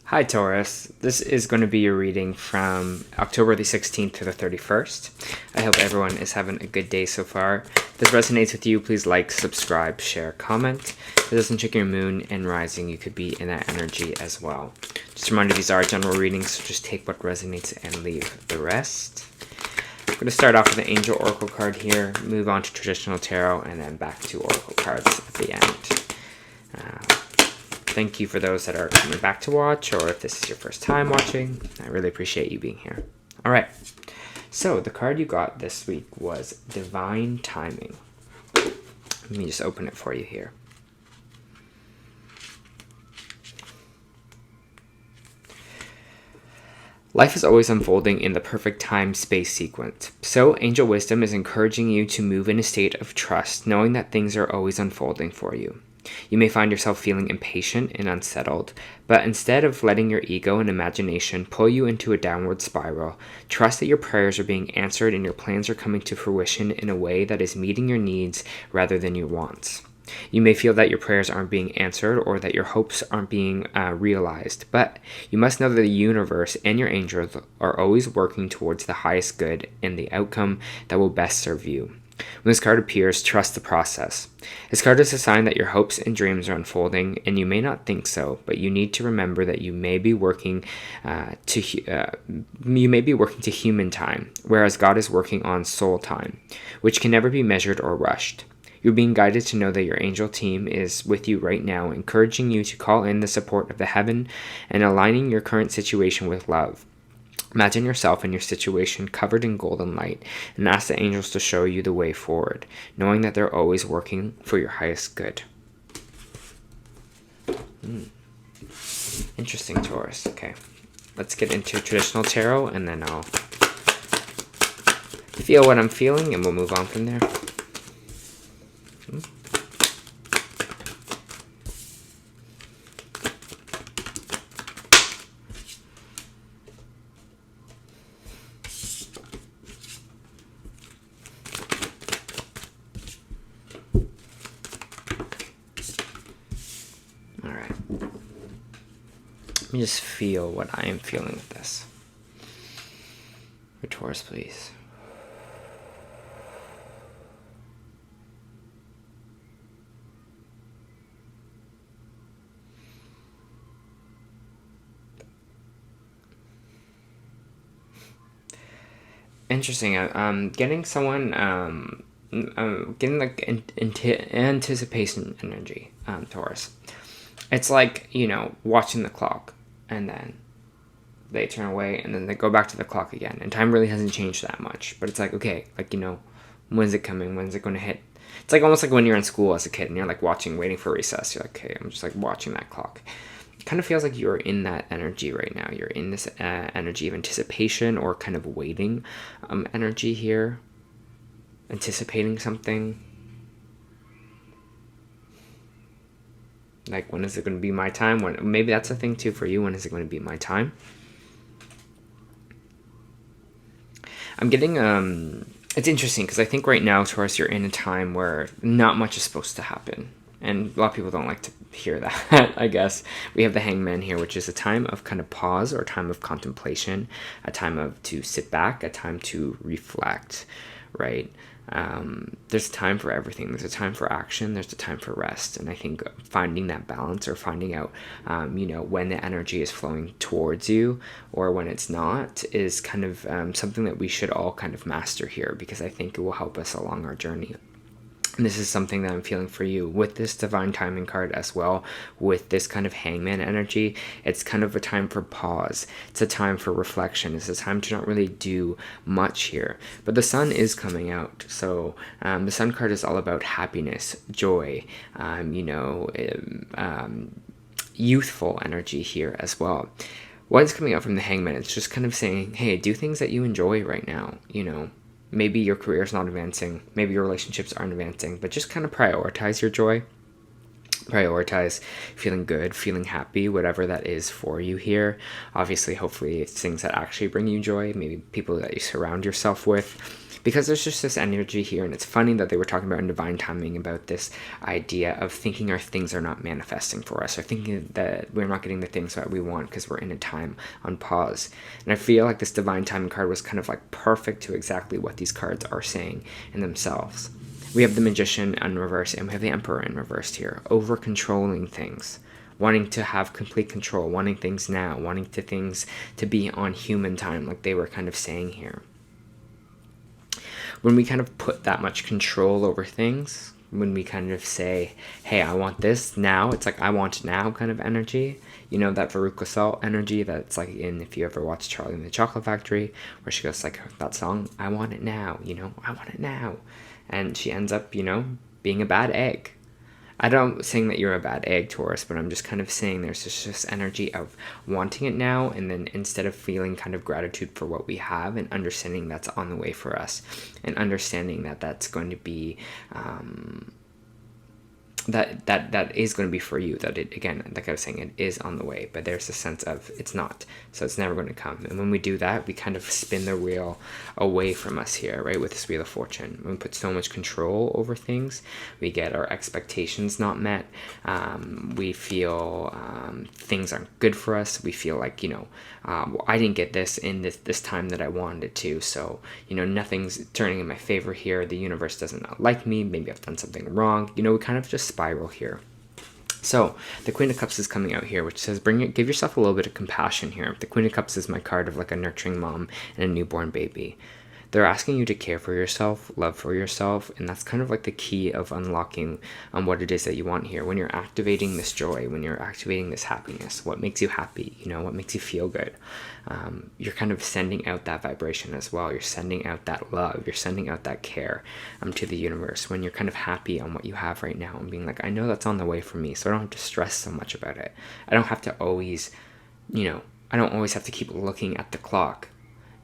Hi Taurus, this is going to be your reading from October the 16th to the 31st. I hope everyone is having a good day so far. If this resonates with you, please like, subscribe, share, comment. If it doesn't check your moon and rising, you could be in that energy as well. Just a reminder, these are general readings, so just take what resonates and leave the rest. I'm going to start off with an angel oracle card here, move on to traditional tarot, and then back to oracle cards at the end. Thank you for those that are coming back to watch, or if this is your first time watching. I really appreciate you being here. All right, so the card you got this week was Divine Timing. Let me just open it for you here. Life is always unfolding in the perfect time-space sequence. So, Angel Wisdom is encouraging you to move in a state of trust, knowing that things are always unfolding for you. You may find yourself feeling impatient and unsettled, but instead of letting your ego and imagination pull you into a downward spiral, trust that your prayers are being answered and your plans are coming to fruition in a way that is meeting your needs rather than your wants. You may feel that your prayers aren't being answered or that your hopes aren't being realized, but you must know that the universe and your angels are always working towards the highest good and the outcome that will best serve you. When this card appears, trust the process. This card is a sign that your hopes and dreams are unfolding, and you may not think so, but you need to remember that you may be working to human time, whereas God is working on soul time, which can never be measured or rushed. You're being guided to know that your angel team is with you right now, encouraging you to call in the support of the heaven and aligning your current situation with love. Imagine yourself and your situation covered in golden light and ask the angels to show you the way forward, knowing that they're always working for your highest good. Interesting, Taurus. Okay, let's get into traditional tarot and then I'll feel what I'm feeling and we'll move on from there. Let me just feel what I am feeling with this. For Taurus, please. Interesting. I'm getting someone, getting like anticipation energy, Taurus. It's like, watching the clock. And then they turn away and then they go back to the clock again. And time really hasn't changed that much. But it's like, okay, when's it coming? When's it going to hit? It's like almost like when you're in school as a kid and you're like waiting for recess. You're like, okay, I'm just like watching that clock. It kind of feels like you're in that energy right now. You're in this energy of anticipation or kind of waiting energy here. Anticipating something. Like, when is it going to be my time? Maybe that's a thing too for you. When is it going to be my time? I'm getting, it's interesting because I think right now, Taurus, you're in a time where not much is supposed to happen. And a lot of people don't like to hear that, I guess. We have the Hangman here, which is a time of kind of pause or a time of contemplation, a time to sit back, a time to reflect, right? There's a time for everything. There's a time for action. There's a time for rest. And I think finding that balance or finding out, when the energy is flowing towards you or when it's not is kind of something that we should all kind of master here, because I think it will help us along our journey. And this is something that I'm feeling for you with this Divine Timing card as well. With this kind of Hangman energy, it's kind of a time for pause. It's a time for reflection. It's a time to not really do much here. But the sun is coming out. So the sun card is all about happiness, joy, youthful energy here as well. What's coming out from the Hangman? It's just kind of saying, hey, do things that you enjoy right now, Maybe your career is not advancing. Maybe your relationships aren't advancing. But just kind of prioritize your joy. Prioritize feeling good, feeling happy, whatever that is for you here. Obviously, hopefully, it's things that actually bring you joy. Maybe people that you surround yourself with. because there's just this energy here. And it's funny that they were talking about in divine timing about this idea of thinking our things are not manifesting for us, or thinking that we're not getting the things that we want because we're in a time on pause. And I feel like this divine timing card was kind of like perfect to exactly what these cards are saying in themselves. We have the Magician in reverse, and we have the Emperor in reverse here, over controlling things, wanting to have complete control, wanting things now, wanting things to be on human time, like they were kind of saying here. When we kind of put that much control over things, when we kind of say, hey, I want this now, it's like I want now kind of energy. You know, that Veruca Salt energy that's like in, if you ever watch Charlie and the Chocolate Factory, where she goes like that song, I want it now, you know, I want it now. And she ends up, you know, being a bad egg. I don't saying that you're a bad egg, Taurus, but I'm just kind of saying there's just this energy of wanting it now, and then instead of feeling kind of gratitude for what we have and understanding that's on the way for us, and understanding that that's going to be that is going to be for you, that it, again, like I was saying, it is on the way, but there's a sense of it's not, so it's never going to come. And when we do that, we kind of spin the wheel away from us here, right, with this Wheel of Fortune. When we put so much control over things, we get our expectations not met, we feel things aren't good for us, we feel like, you know, well, I didn't get this in this time that I wanted it to, so, you know, nothing's turning in my favor here, the universe doesn't like me, maybe I've done something wrong, you know, we kind of just spiral here. So the Queen of Cups is coming out here, which says give yourself a little bit of compassion here. The Queen of Cups is my card of like a nurturing mom and a newborn baby. They're asking you to care for yourself, love for yourself, and that's kind of like the key of unlocking what it is that you want here. When you're activating this joy, when you're activating this happiness, what makes you happy, you know, what makes you feel good, you're kind of sending out that vibration as well. You're sending out that love, you're sending out that care to the universe. When you're kind of happy on what you have right now and being like, I know that's on the way for me, so I don't have to stress so much about it. I don't have to always, you know, I don't always have to keep looking at the clock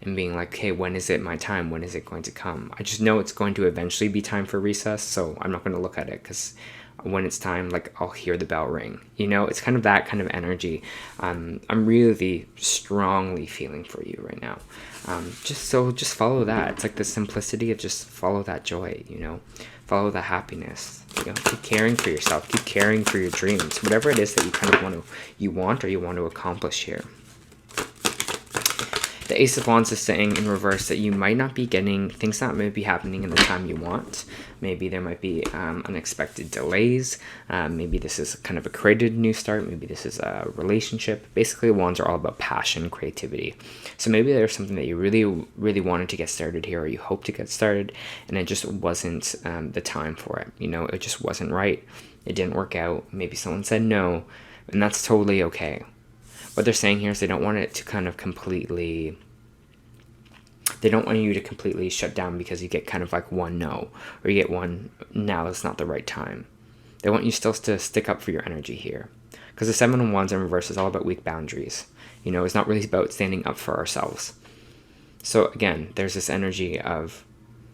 and being like, hey, when is it my time? When is it going to come? I just know it's going to eventually be time for recess, so I'm not going to look at it, because when it's time, like, I'll hear the bell ring. You know, it's kind of that kind of energy. I'm really strongly feeling for you right now. Just follow that. It's like the simplicity of just follow that joy, you know, follow the happiness. You know, keep caring for yourself, keep caring for your dreams, whatever it is that you kind of want to accomplish here. The Ace of Wands is saying in reverse that you might not be getting things that may be happening in the time you want. Maybe there might be unexpected delays. Maybe this is kind of a created new start. Maybe this is a relationship. Basically, Wands are all about passion, creativity. So maybe there's something that you really, really wanted to get started here, or you hope to get started, and it just wasn't the time for it. You know, it just wasn't right. It didn't work out. Maybe someone said no, and that's totally okay. What they're saying here is they don't want it to kind of completely, they don't want you to completely shut down because you get kind of like one no, or you get one, now it's not the right time. They want you still to stick up for your energy here. Because the Seven of Wands in reverse is all about weak boundaries. You know, it's not really about standing up for ourselves. So again, there's this energy of,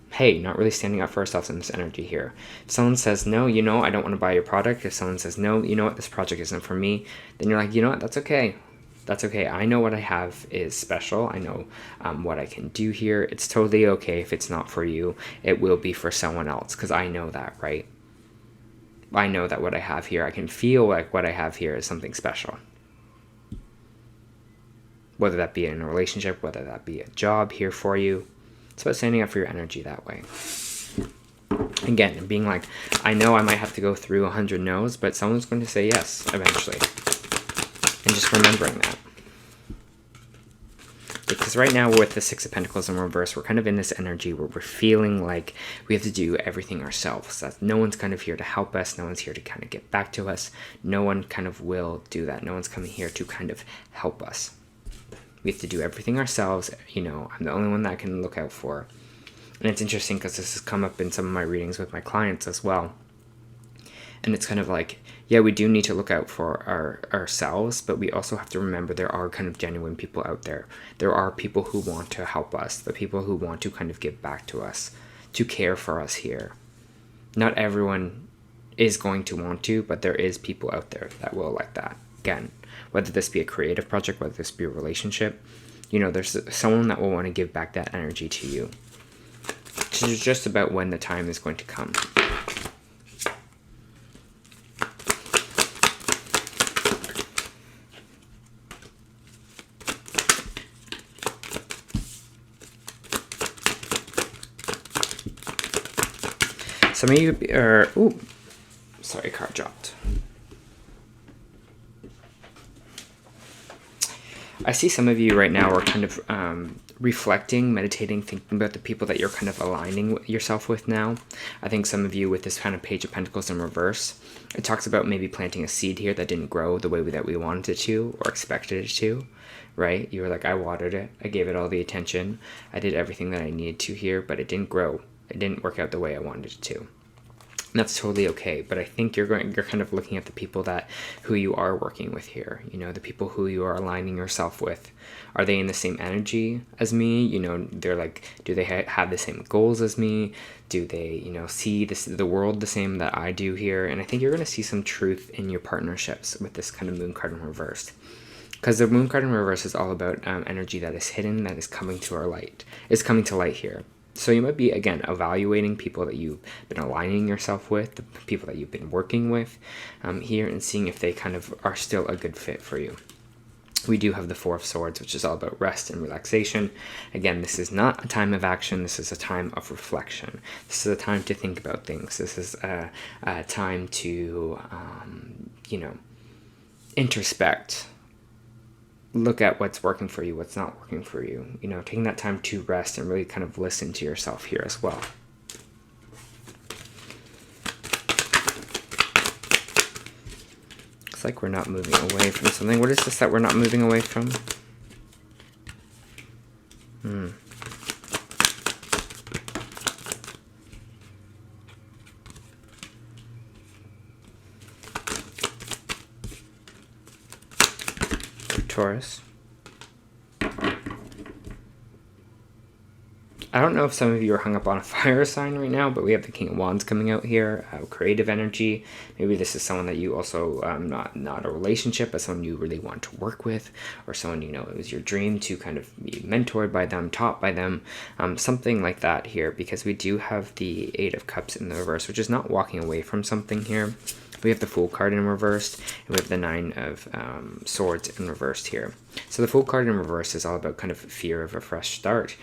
hey, not really standing up for ourselves in this energy here. If someone says, no, you know, I don't want to buy your product. If someone says, no, you know what, this project isn't for me, then you're like, you know what, that's okay. That's okay. I know what I have is special. I know what I can do here. It's totally okay if it's not for you. It will be for someone else, because I know that, right? I know that what I have here, I can feel like what I have here is something special. Whether that be in a relationship, whether that be a job here for you. It's about standing up for your energy that way. Again, being like, I know I might have to go through 100 no's, but someone's going to say yes eventually. And just remembering that. Because right now with the Six of Pentacles in reverse, we're kind of in this energy where we're feeling like we have to do everything ourselves. That no one's kind of here to help us. No one's here to kind of get back to us. No one kind of will do that. No one's coming here to kind of help us. We have to do everything ourselves. You know, I'm the only one that I can look out for. And it's interesting because this has come up in some of my readings with my clients as well. And it's kind of like, yeah, we do need to look out for ourselves, but we also have to remember there are kind of genuine people out there. There are people who want to help us, the people who want to kind of give back to us, to care for us here. Not everyone is going to want to, but there is people out there that will like that. Again, whether this be a creative project, whether this be a relationship, you know, there's someone that will want to give back that energy to you. is just about when the time is going to come. Some of you are... Ooh, sorry, card dropped. I see some of you right now are kind of reflecting, meditating, thinking about the people that you're kind of aligning yourself with now. I think some of you with this kind of Page of Pentacles in reverse, it talks about maybe planting a seed here that didn't grow the way that we wanted it to or expected it to, right? You were like, I watered it. I gave it all the attention. I did everything that I needed to here, but it didn't grow. It didn't work out the way I wanted it to. And that's totally okay, but I think you're kind of looking at the people who you are working with here. You know, the people who you are aligning yourself with. Are they in the same energy as me? You know, they're like, do they have the same goals as me? Do they, you know, see the world the same that I do here? And I think you're going to see some truth in your partnerships with this kind of moon card in reverse. Because the moon card in reverse is all about energy that is hidden, that is coming to our light. It's coming to light here. So you might be, again, evaluating people that you've been aligning yourself with, the people that you've been working with here, and seeing if they kind of are still a good fit for you. We do have the Four of Swords, which is all about rest and relaxation. Again, this is not a time of action. This is a time of reflection. This is a time to think about things. This is a time to, you know, introspect. Look at what's working for you, what's not working for you. You know, taking that time to rest and really kind of listen to yourself here as well. Looks like we're not moving away from something. What is this that we're not moving away from? Taurus. I don't know if some of you are hung up on a fire sign right now, but we have the King of Wands coming out here, creative energy. Maybe this is someone that you also, not a relationship, but someone you really want to work with, or someone, you know, it was your dream to kind of be mentored by them, taught by them, something like that here, because we do have the Eight of Cups in the reverse, which is not walking away from something here. We have the Fool card in reverse, and we have the Nine of Swords in reversed here. So the Fool card in reverse is all about kind of fear of a fresh start,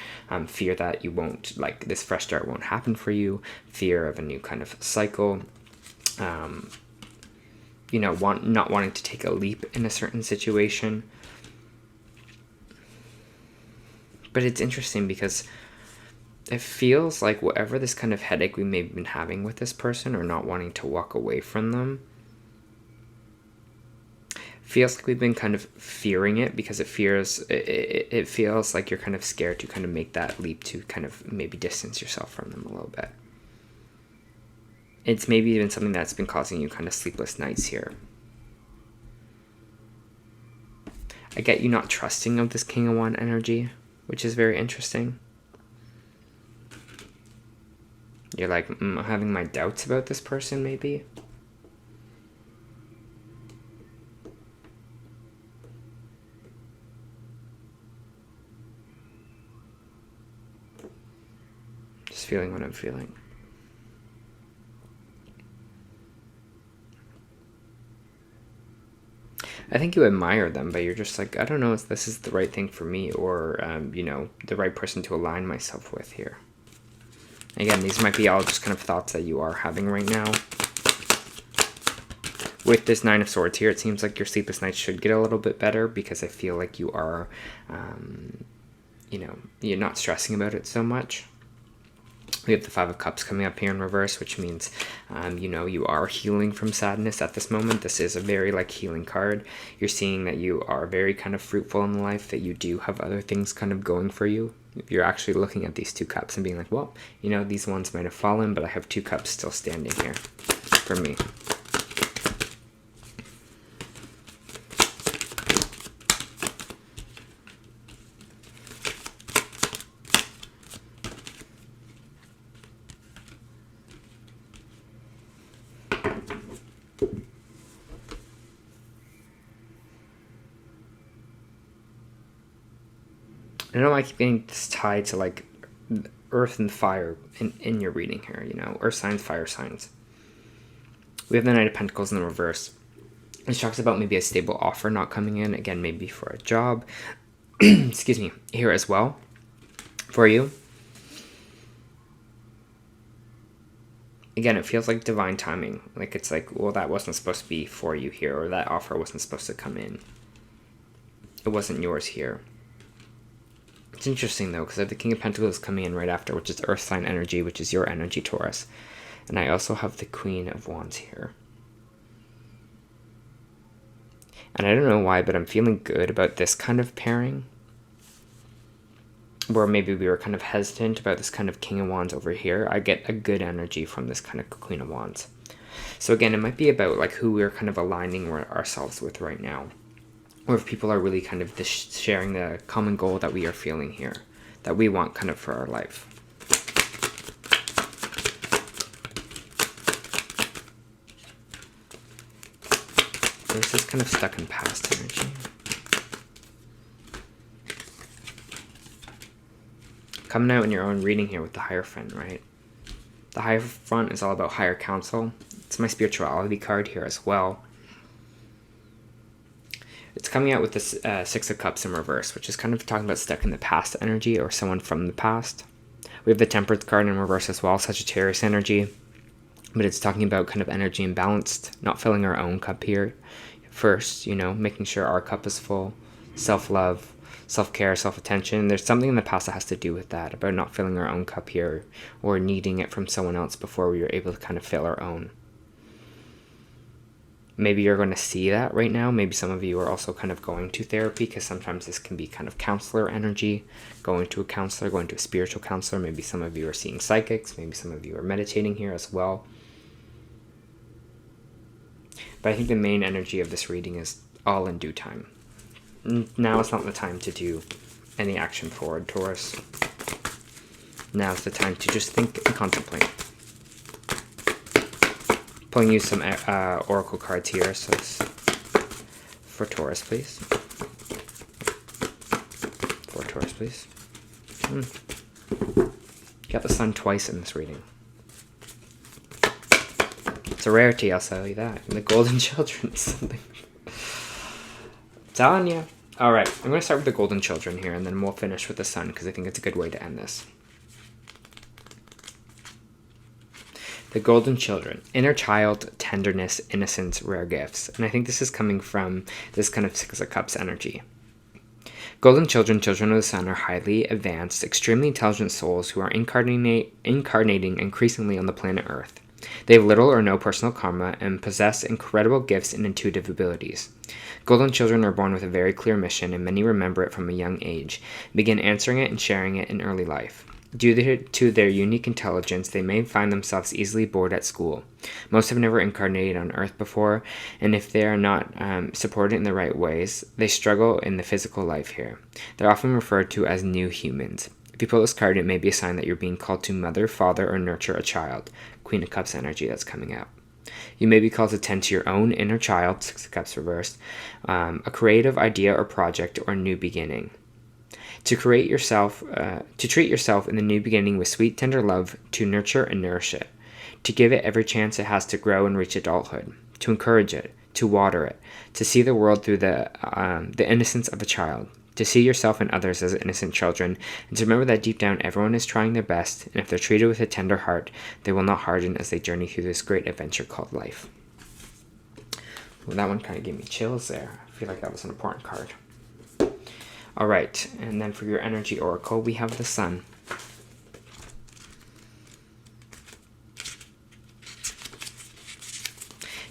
fear that you won't, like, this fresh start won't happen for you, fear of a new kind of cycle, you know, not wanting to take a leap in a certain situation. But it's interesting because it feels like whatever this kind of headache we may have been having with this person or not wanting to walk away from them, feels like we've been kind of fearing it because it feels like you're kind of scared to kind of make that leap to kind of maybe distance yourself from them a little bit. It's maybe even something that's been causing you kind of sleepless nights here. I get you not trusting of this King of Wands energy, which is very interesting. You're like, I'm having my doubts about this person, maybe. Just feeling what I'm feeling. I think you admire them, but you're just like, I don't know if this is the right thing for me or, you know, the right person to align myself with here. Again, these might be all just kind of thoughts that you are having right now. With this Nine of Swords here, it seems like your sleepless nights should get a little bit better because I feel like you are, you know, you're not stressing about it so much. We have the Five of Cups coming up here in reverse, which means, you know, you are healing from sadness at this moment. This is a very, like, healing card. You're seeing that you are very kind of fruitful in life, that you do have other things kind of going for you. You're actually looking at these two cups and being like, well, you know, these ones might have fallen, but I have two cups still standing here for me. I don't know why I keep getting this tied to, like, earth and fire in your reading here, you know, earth signs, fire signs. We have the Knight of Pentacles in the reverse. It talks about maybe a stable offer not coming in, again, maybe for a job, excuse me, here as well, for you. Again, it feels like divine timing. Like it's like, well, that wasn't supposed to be for you here, or that offer wasn't supposed to come in. It wasn't yours here. It's interesting, though, because I have the King of Pentacles coming in right after, which is Earth sign energy, which is your energy, Taurus. And I also have the Queen of Wands here. And I don't know why, but I'm feeling good about this kind of pairing. Where maybe we were kind of hesitant about this kind of King of Wands over here. I get a good energy from this kind of Queen of Wands. So again, it might be about like who we're kind of aligning ourselves with right now. Or if people are really kind of sharing the common goal that we are feeling here. That we want kind of for our life. This is kind of stuck in past energy. Coming out in your own reading here with the Hierophant, right? The Hierophant is all about higher counsel. It's my spirituality card here as well. It's coming out with this Six of Cups in reverse, which is kind of talking about stuck in the past energy or someone from the past. We have the Temperance card in reverse as well, Sagittarius energy. But it's talking about kind of energy imbalanced, not filling our own cup here. First, you know, making sure our cup is full, self-love, self-care, self-attention. There's something in the past that has to do with that, about not filling our own cup here or needing it from someone else before we were able to kind of fill our own. Maybe you're going to see that right now. Maybe some of you are also kind of going to therapy, because sometimes this can be kind of counselor energy, going to a counselor, going to a spiritual counselor. Maybe some of you are seeing psychics. Maybe some of you are meditating here as well. But I think the main energy of this reading is all in due time. Now is not the time to do any action forward, Taurus. Now is the time to just think and contemplate. Pulling you some oracle cards here, so for Taurus, please. For Taurus, please. Got the Sun twice in this reading. It's a rarity, I'll tell you that. And the Golden Children is something. I'm telling you. Alright, I'm going to start with the Golden Children here, and then we'll finish with the Sun, because I think it's a good way to end this. The Golden Children. Inner child, tenderness, innocence, rare gifts. And I think this is coming from this kind of Six of Cups energy. Golden Children, children of the sun, are highly advanced, extremely intelligent souls who are incarnating increasingly on the planet Earth. They have little or no personal karma and possess incredible gifts and intuitive abilities. Golden Children are born with a very clear mission, and many remember it from a young age, begin answering it and sharing it in early life. Due to their unique intelligence, they may find themselves easily bored at school. Most have never incarnated on Earth before, and if they are not supported in the right ways, they struggle in the physical life here. They're often referred to as new humans. If you pull this card, it may be a sign that you're being called to mother, father, or nurture a child. Queen of Cups energy that's coming out. You may be called to tend to your own inner child, Six of Cups reversed, a creative idea or project, or new beginning. To treat yourself in the new beginning with sweet, tender love, to nurture and nourish it, to give it every chance it has to grow and reach adulthood, to encourage it, to water it, to see the world through the innocence of a child, to see yourself and others as innocent children, and to remember that deep down everyone is trying their best, and if they're treated with a tender heart, they will not harden as they journey through this great adventure called life. Well, that one kind of gave me chills there. I feel like that was an important card. Alright, and then for your energy oracle, we have the Sun.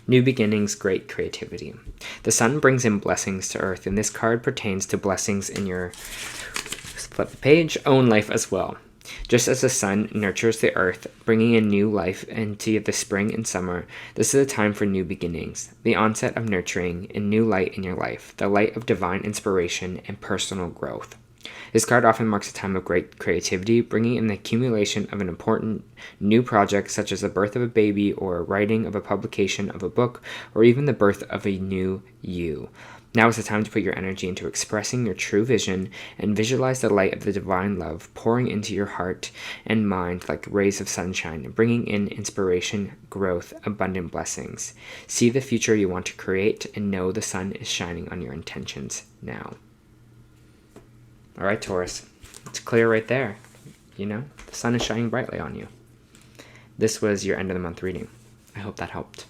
New beginnings, great creativity. The Sun brings in blessings to Earth, and this card pertains to blessings in your, flip the page, own life as well. Just as the sun nurtures the earth, bringing in new life into the spring and summer, this is a time for new beginnings, the onset of nurturing and new light in your life, the light of divine inspiration and personal growth. This card often marks a time of great creativity, bringing in the accumulation of an important new project such as the birth of a baby or writing of a publication of a book or even the birth of a new you. Now is the time to put your energy into expressing your true vision and visualize the light of the divine love pouring into your heart and mind like rays of sunshine, bringing in inspiration, growth, abundant blessings. See the future you want to create and know the sun is shining on your intentions now. All right, Taurus, it's clear right there. You know, the sun is shining brightly on you. This was your end of the month reading. I hope that helped.